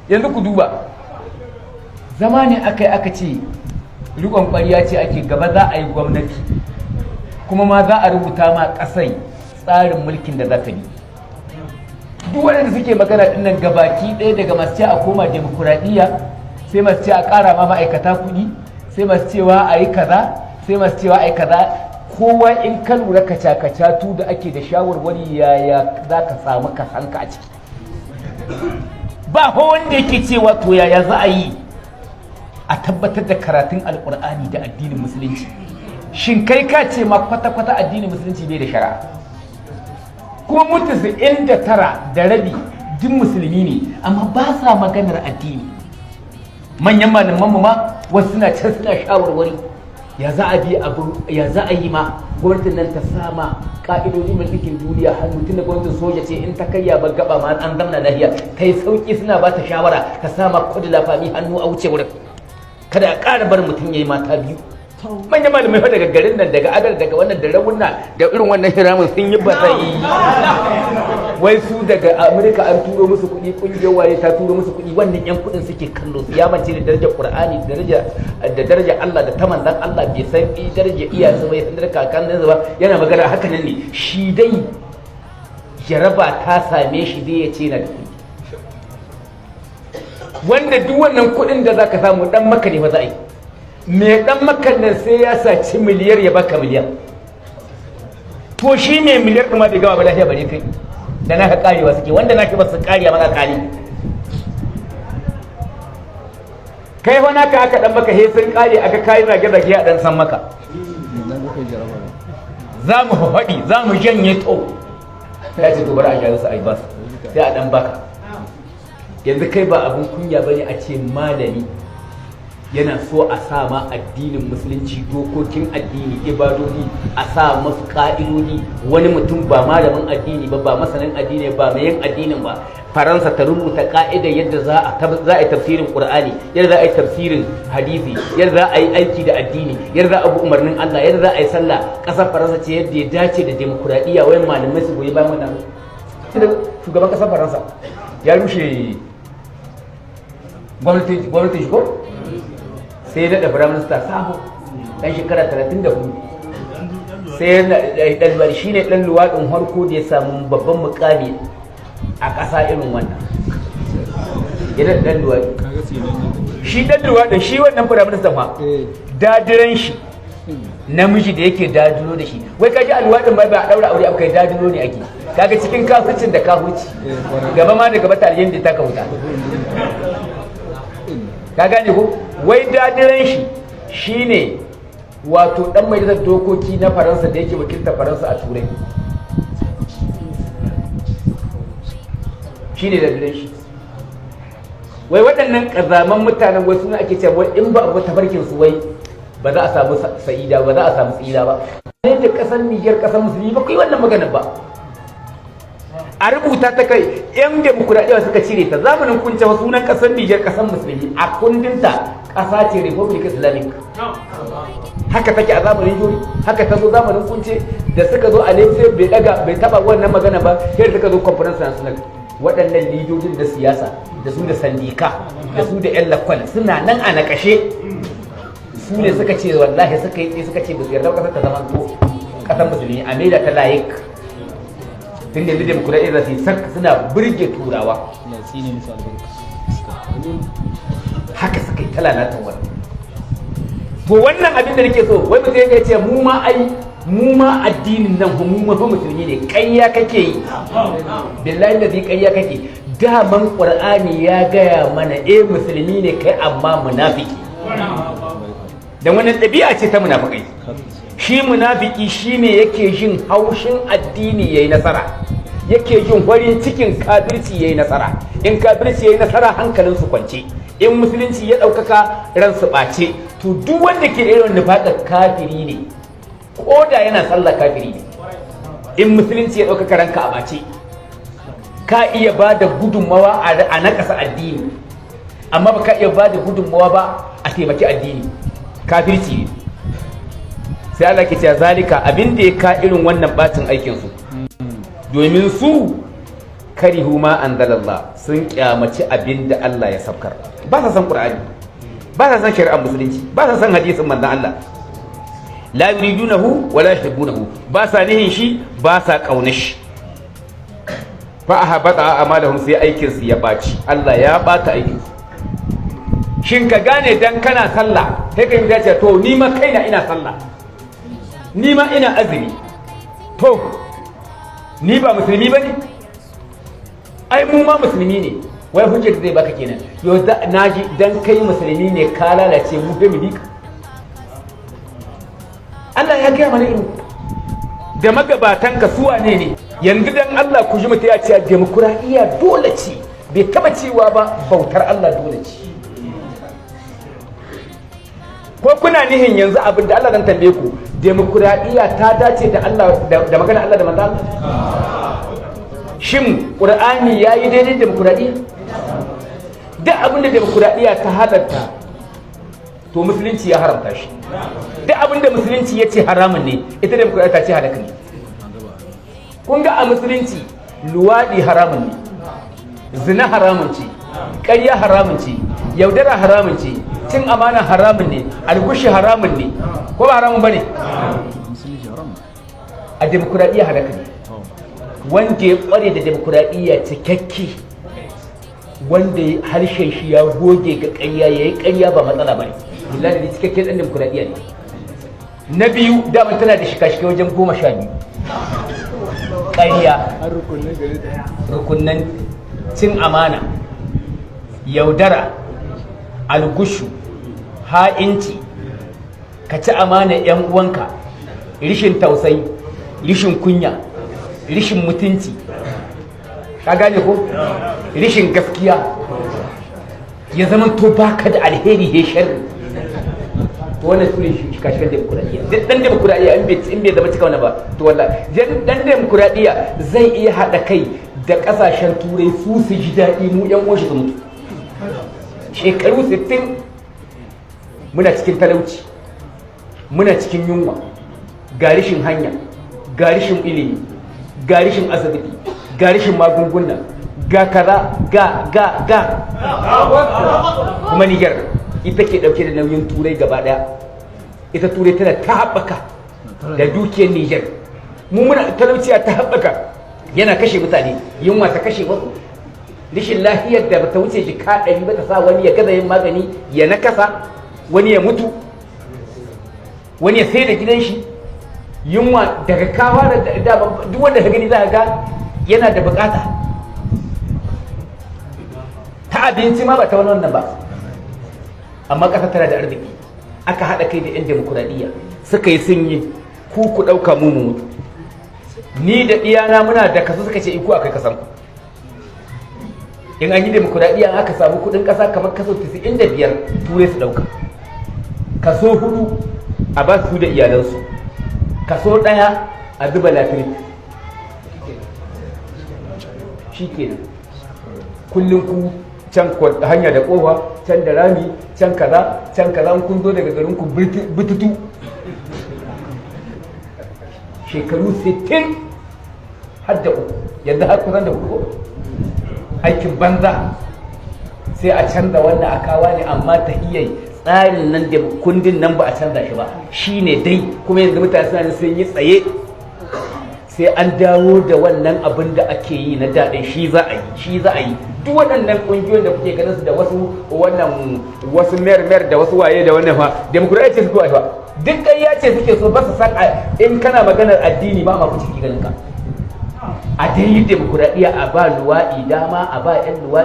yanzu ku duba zama ne aka ce rikon ƙwariya ce ake gaba za a yi gwamnati kuma ma za a rubuta ma ƙasai tsarin mulkin da za ta bi duk waɗanda suke magana ɗin nan gabaki ɗaya daga masu ce a koma demokuraɗiyya sai masu ce a ƙara ma ma'aikata kuɗi sai masu cewa a yi kaza sai masu cewa a yi kaza kowa in ka lura kaca-kacatu da ake da shawarwari yaya za ka samu kasanka a ciki ba wanda yake cewa to yaya za a yi a tabbatar da karatun alkur'ani da addinin musulunci shin kai ka ce ma kwata-kwata addinin musulunci bai da shari'a kuma mutu 99 da rabi duk musulmi ne amma ba sa maganar addini manyan malamanmu ma wasu suna can suna shawarwari ya za a bi abu ya za a yi ma gwamnatin nan ta sama ka'idodin mulkin duniya hannu tun da gwamnatin soja ce in ta kai ya gaba ma an zamna lahiya ta yi sauki suna ba ta shawara ta sama kudu lafami hannu a wuce wurin kada a ƙara bar mutum ya yi mata biyu manyan malamai fa daga garin nan daga agar daga wannan da rawuna da irin wannan hiramin sun yi batsayi wai su daga amurka an turo musu kuɗi ƙungiyar waye ta turo musu kuɗi wannan yan kuɗin suke kallo su ya mance da darajar qur'ani da darajar Allah da ta manzon Allah bai san darajar iyayensa bai san darajar kakanninsa ba yana magana haka nan ne shi dai jaraba ta same shi dai ya ce na da kuɗi wanda duk wannan kuɗin da zaka samu dan maka ne fa za a yi me dan makan nan sai ya saci miliyar ya baka miliyar to shi ne miliyar ɗin ma bai gama ba lafiya bare kai da naka karewa suke wanda naka ba su kariya maka kare kai fa naka aka dan maka he sun kare aka kai zage zage a dan san maka za mu faɗi za mu janye to ya ce to bari a jaru su ai ba sai a dan baka yanzu kai ba abun kunya bane a ce malami yana so a sa ma addinin musulunci dokokin addini ibadodi a sa masu ka'idodi wani mutum ba malamin addini ba masanin addini ba mai yin addinin ba faransa ta rubuta ka'ida yadda za a yi tafsirin qur'ani yadda za a yi tafsirin hadisi yadda za a yi aiki da addini yadda za a bi umarnin Allah yadda za a yi sallah kasar faransa ce yadda ya dace da demokuraɗiyya wayan malamai su goyi bayan wannan shugaban kasar faransa ya rushe gwamnatin shi ko sai ya daɗa firaminista sabo ɗan shekara 34 sai ɗalbar shi ne ɗan luwaɗin harko da ya samu babban mukami a ƙasa irin wannan ya daɗa ɗan luwaɗi shi ɗan luwaɗin shi wannan firaminista ma dadiran shi namiji da yake dadiro da shi wai kaji a luwaɗin ba a ɗaura aure akwai dadiro ne ake kaga cikin kafircin da kafuci gaba ma da gaba taliyan da ta kahuta ka gane ko wai dadiran shi shine wato dan majalisar dokoki na faransa da yake wakilta faransa a turai shine dadiran shi wai waɗannan ƙazaman mutanen wasu ne ake cewa in ba abu tafarkin su wai ba za a samu sa'ida ba za a samu tsira ba yadda ƙasar Niger ƙasar musulmi ba kai wannan maganar ba a rubuta ta kai yan demokuraɗiyya suka cire ta zamanin kunce sunan ƙasar Niger ƙasar musulmi a kundinta ƙasa ce Republic Islamic haka take a zamanin jori haka ta zo zamanin kunce da suka zo a sai bai taba wannan magana ba sai suka zo conference national waɗannan lidojin da siyasa da su da sandika da su da yan lakwal suna nan a nakashe su ne suka ce wallahi suka yi suka ce ba su yarda ƙasar ta zama to ƙasar musulmi a maida ta layik tun da yanzu demokuraɗiyya za su yi suna burge turawa haka suka yi talalatan wani to wannan abin da nake so wai mutum ya ce mu ma addinin nan mu ma fa musulmi ne ƙarya kake yi billahi da zai ƙarya kake daman qur'ani ya gaya mana musulmi ne kai amma munafiki dan wannan ɗabi'a ce ta munafikai shi munafiki shine yake jin haushin addini yayi nasara yake jin farin cikin kafirci yayi nasara in kafirci yayi nasara hankalin su kwance in musulunci ya ɗaukaka ran su ɓace to duk wanda ke irin nufaƙar kafiri ne ko da yana sallah kafiri ne in musulunci ya ɗaukaka ranka a ɓace ka iya ba da gudunmawa a naƙasa addini amma ba ka iya ba da gudunmawa ba a taimaki addini kafirci ne sai Allah ke cewa zalika abin da ya ka irin wannan bacin aikin su domin su karihu ma anzalallah, sun kyamaci abin da Allah ya saukar. Ba sa san Qur'ani, ba sa san shari'ar musulunci, ba sa san hadisin manzon Allah. La yuridunahu wa la yuhibbunahu, ba sa nihin shi, ba sa kaunar shi. Fa ahabata amalahum, sai aikin su ya baci. Allah ya bata aikin su. Shin ka gane dan kana sallah sai ka yi dace to ni ma kaina ina sallah, ni ma ina azumi, to ni ba musulmi bane? Ai mu ma musulmi ne. Wai hujjar zai baka kenan, yau naji dan kai musulmi ne ka lalace mu da milika. Allah ya gaya mana irin da magabatan ka suwa ne. Yanzu dan Allah ku ji mutum ya ce demokuraɗiyya dole ce, bai taba cewa ba bautar Allah dole ce. Ko kuna nihin yanzu abin da Allah zan tambaye ku, demokuraɗiyya ta dace da Allah da magana Allah da manzo Allah? Shin Qur'ani yayi daidai da demokuraɗiyya? Duk abin da demokuraɗiyya ta halatta to musulunci ya haramta shi. Duk abin da musulunci ya ce haramun ne, ita demokuraɗiyya ta ce halaka ne. Kun ga a musulunci luwaɗi haramun ne, zina haramun ce, ƙarya haramun ce, yaudara haramun ce, cin amana haramun ne, algushi haramun ne, ko ba haramun ba ne? A demokuraɗiyya halaka ne. Wanda ya ƙware da demokuraɗiyya cikakke, wanda harshen shi ya goge ga ƙarya, ya yi ƙarya ba matsala ba ne, billahi da cikakken ɗan demokuraɗiyya ne. Na biyu, daman tana da shika-shika wajen 12. Ƙarya, rukunan cin amana, yaudara, algushu, ha'inci, ka ci amana 'yan uwanka, rishin tausayi, rishin kunya, rishin mutunci, ka gane ko? Rishin gaskiya, ya zama to baka da alheri he sharri. To wannan su ne shikashikan demokuraɗiyya. Dan demokuraɗiyya in bai zama cika wani ba, to wallahi dan demokuraɗiyya zai iya haɗa kai da ƙasashen turai su ji daɗi, mu 'yan uwan shi su mutu. Shekaru 60 muna cikin talauci, muna cikin yunwa, ga rishin hanya, ga rishin ilimi, ga rishin asibiti, ga rishin magunguna, ga kaza ga kuma Niger ita ke dauke da nauyin turai gaba daya. Ita turai tana ta haɓaka da dukiyar Niger, mu muna talauciya ta haɓaka, yana kashe mutane, yunwa ta kashe wasu, rishin lafiyar da bata wuce jika 100 ba ta sa wani ya gaza yin magani ya nakasa, wani ya mutu, wani ya sai da gidan shi. Yunwa daga kawa da duk wanda ka gani za ga yana da bukata ta abinci ma ba ta wannan ba, amma ƙasa tana da arziki. Aka haɗa kai da 'yan demokuraɗiyya suka yi sun yi ku ɗauka mu mutu. Ni da ɗiyana muna da kaso, suka ce iku akai kasan ku. In an yi demokuraɗiyya aka samu kuɗin ƙasa kamar kaso 95 turai su ɗauka, kaso 4 a ba su da iyalansu, kaso 1 a zuba lafiya. Shi kenan kullum ku can hanya da kowa, can da rami, can kaza kun zo daga garin ku bututu. Shekaru 60 har da uku, yanzu har kusan da uku. Aikin banza, sai a canza wannan akawa ne, amma ta iya tsarin nan da kundin nan ba a canza shi ba, shi ne dai. Kuma yanzu mutane suna sun yi tsaye, sai an dawo da wannan abin da ake yi na daɗin, shi za a yi. Duk waɗannan ƙungiyoyin da kuke ganin su da wasu mayar da wasu waye da wannan fa demokuraɗiyya ce suke fa, duk ƙarya ce suke so, ba su san in kana maganar addini ba ma ku ciki ganin ka. A dai demokuraɗiyya a ba luwaɗi dama, a ba 'yan luwaɗi